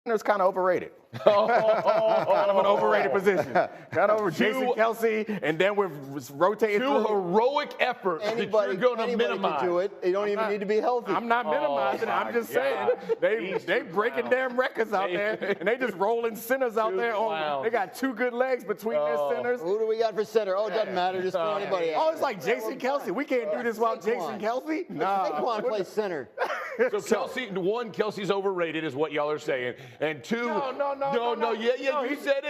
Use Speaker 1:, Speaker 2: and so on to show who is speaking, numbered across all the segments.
Speaker 1: Center's kind of overrated. Kind of an overrated position. Kind of over Jason Kelce, and then we're rotating
Speaker 2: two heroic efforts
Speaker 3: anybody,
Speaker 2: that you're going to
Speaker 3: Can
Speaker 2: minimize.
Speaker 3: do it. You don't even need to be healthy.
Speaker 1: I'm not minimizing. I'm just saying they breaking damn records out there, and they just rolling centers out there. They got two good legs between their centers.
Speaker 3: Who do we got for center? Oh, it doesn't matter. Just throw anybody out.
Speaker 1: Oh, it's like Jason Kelce. We can't do this without Jason Kelce.
Speaker 3: Nah. Saquon plays center.
Speaker 2: So Kelce's overrated is what y'all are saying, and two, yeah,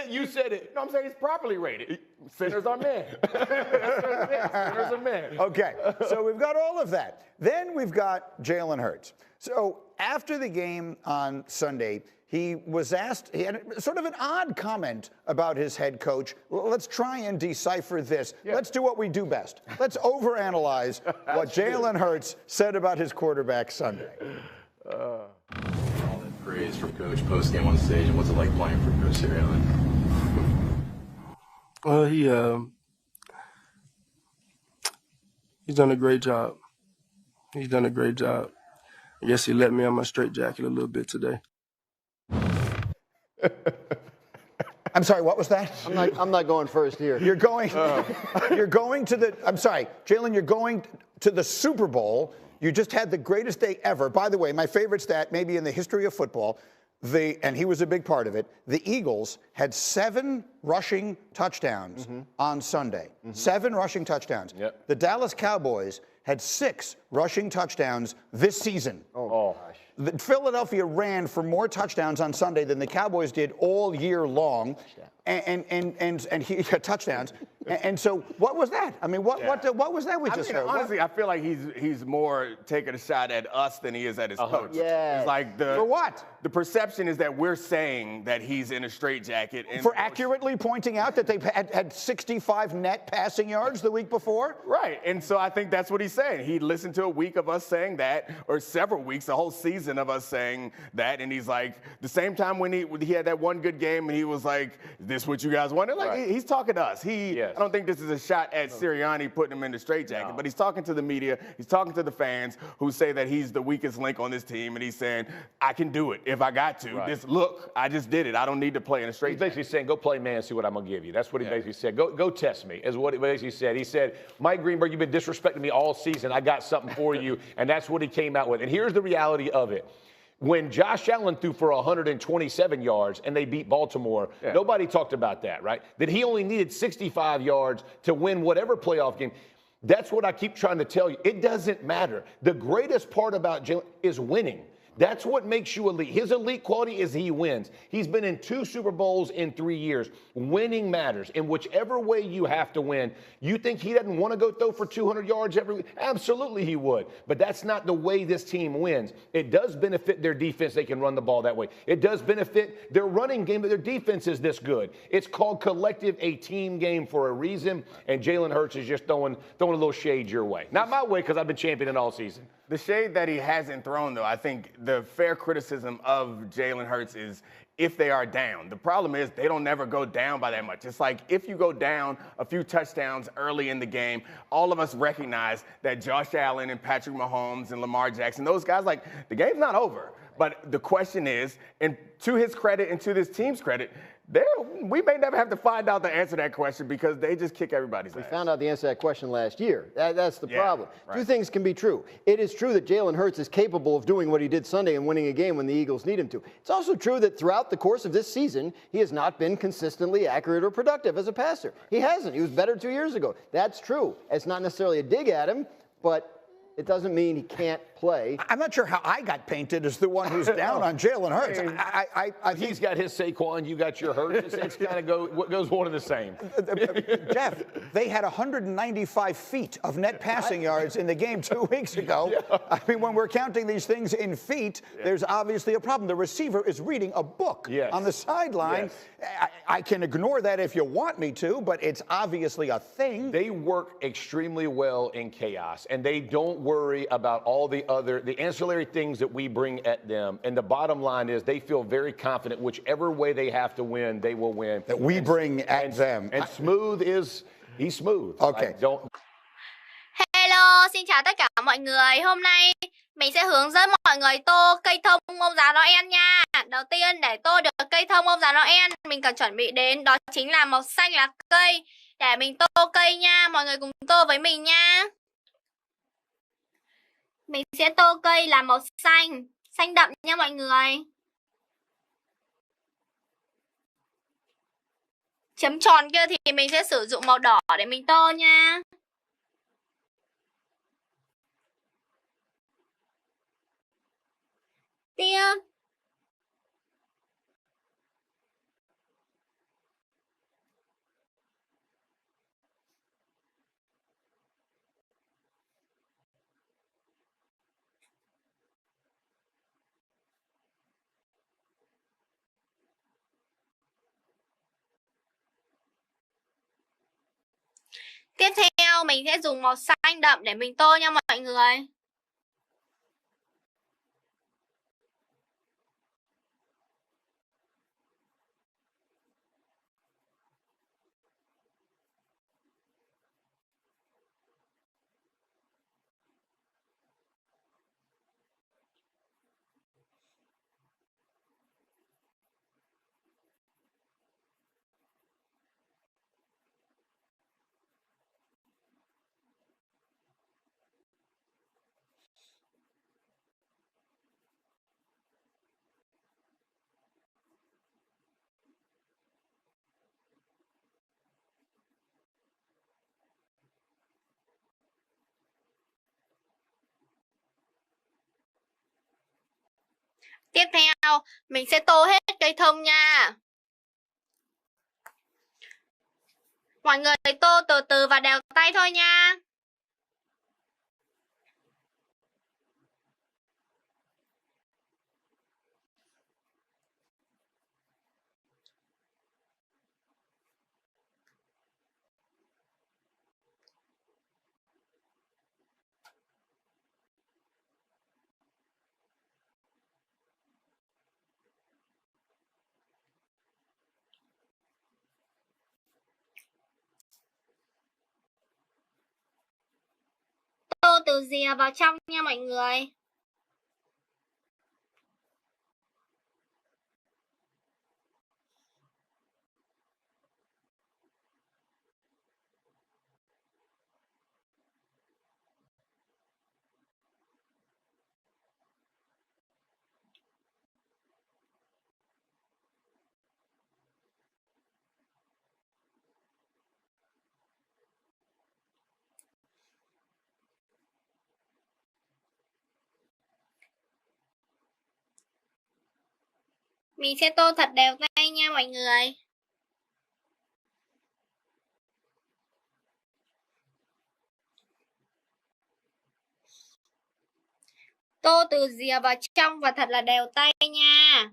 Speaker 2: you said it.
Speaker 1: No, I'm saying he's properly rated. Centers are men. Centers are men.
Speaker 4: Okay, so we've got all of that. Then we've got Jalen Hurts. So after the game on Sunday, he was asked, he had sort of an odd comment about his head coach. Let's try and decipher this. Yeah. Let's do what we do best. Let's overanalyze what Jalen Hurts said about his quarterback Sunday.
Speaker 5: All that praise from Coach post-game on stage, and what's it like playing for Coach Sirianni?
Speaker 6: Well, he's done a great job. He's done a great job. I guess he let me on my straitjacket a little bit today.
Speaker 4: I'm sorry, what was that?
Speaker 3: I'm not going first here.
Speaker 4: You're going to the, I'm sorry, Jalen, you're going to the Super Bowl. You just had the greatest day ever. By the way, my favorite stat, maybe in the history of football, and he was a big part of it, the Eagles had 7 rushing touchdowns on Sunday. 7 rushing touchdowns.
Speaker 1: Yep.
Speaker 4: The Dallas Cowboys had 6 rushing touchdowns this season.
Speaker 3: Oh gosh.
Speaker 4: Philadelphia ran for more touchdowns on Sunday than the Cowboys did all year long, and he had touchdowns. And so, what was that? I mean, what was that we just heard?
Speaker 1: Honestly, I feel like he's more taking a shot at us than he is at his coach.
Speaker 3: Yeah.
Speaker 1: It's like
Speaker 4: For what?
Speaker 1: The perception is that we're saying that he's in a straitjacket.
Speaker 4: For accurately pointing out that they've had 65 net passing yards the week before?
Speaker 1: Right, and so I think that's what he's saying. He listened to a week of us saying that, or several weeks, a whole season of us saying that, and he's like, the same time when he had that one good game, and he was like, is this what you guys wanted? Like, he's talking to us. I don't think this is a shot at Sirianni putting him in the straitjacket, but he's talking to the media, he's talking to the fans who say that he's the weakest link on this team, and he's saying, I can do it if I got to. Look, I just did it. I don't need to play in a straitjacket.
Speaker 2: He's basically saying, go play man, see what I'm going to give you. That's what he basically said. Go test me, is what he basically said. He said, Mike Greenberg, you've been disrespecting me all season. I got something for you, and that's what he came out with. And here's the reality of it. When Josh Allen threw for 127 yards and they beat Baltimore, nobody talked about that, right? That he only needed 65 yards to win whatever playoff game. That's what I keep trying to tell you. It doesn't matter. The greatest part about Jalen is winning. That's what makes you elite. His elite quality is he wins. He's been in 2 Super Bowls in 3 years. Winning matters. In whichever way you have to win, you think he doesn't want to go throw for 200 yards every week? Absolutely he would. But that's not the way this team wins. It does benefit their defense. They can run the ball that way. It does benefit their running game, but their defense is this good. It's called collective, a team game for a reason, and Jalen Hurts is just throwing a little shade your way. Not my way, because I've been championing all season.
Speaker 1: The shade that he hasn't thrown, though, I think the fair criticism of Jalen Hurts is if they are down. The problem is they don't never go down by that much. It's like if you go down a few touchdowns early in the game, all of us recognize that Josh Allen and Patrick Mahomes and Lamar Jackson, those guys, like, the game's not over. But the question is, and to his credit and to this team's credit, we may never have to find out the answer to that question because they just kick everybody's ass.
Speaker 3: We found out the answer to that question last year. That's the problem. Right. 2 things can be true. It is true that Jalen Hurts is capable of doing what he did Sunday and winning a game when the Eagles need him to. It's also true that throughout the course of this season, he has not been consistently accurate or productive as a passer. He hasn't. He was better 2 years ago. That's true. It's not necessarily a dig at him, but it doesn't mean he can't play.
Speaker 4: I'm not sure how I got painted as the one who's down on Jalen Hurts. I think
Speaker 2: he's got his Saquon, you got your Hurts. It's kind of goes one and the same.
Speaker 4: Jeff, they had 195 feet of net passing yards in the game 2 weeks ago. I mean, when we're counting these things in feet, there's obviously a problem. The receiver is reading a book on the sideline. I can ignore that if you want me to, but it's obviously a thing.
Speaker 2: They work extremely well in chaos, and they don't worry about all the ancillary things that we bring at them. And the bottom line is they feel very confident whichever way they have to win, they will win.
Speaker 4: That we bring at them.
Speaker 2: And he's smooth.
Speaker 4: Okay.
Speaker 7: Hello, xin chào tất cả mọi người. Hôm nay mình sẽ hướng dẫn mọi người tô cây thông mông giáo Noel nha. Đầu tiên để tô được cây thông ông già Noel, mình cần chuẩn bị đến đó chính là màu xanh lá cây. Để mình tô cây nha, mọi người cùng tô với mình nha. Mình sẽ tô cây là màu xanh, xanh đậm nha mọi người. Chấm tròn kia thì mình sẽ sử dụng màu đỏ để mình tô nha. Tiếp theo mình sẽ dùng màu xanh đậm để mình tô nha mọi người. Tiếp theo, mình sẽ tô hết cây thông nha. Mọi người tô từ từ và đều tay thôi nha. Tô từ rìa vào trong nha mọi người. Mình sẽ tô thật đều tay nha mọi người. Tô từ rìa vào trong và thật là đều tay nha.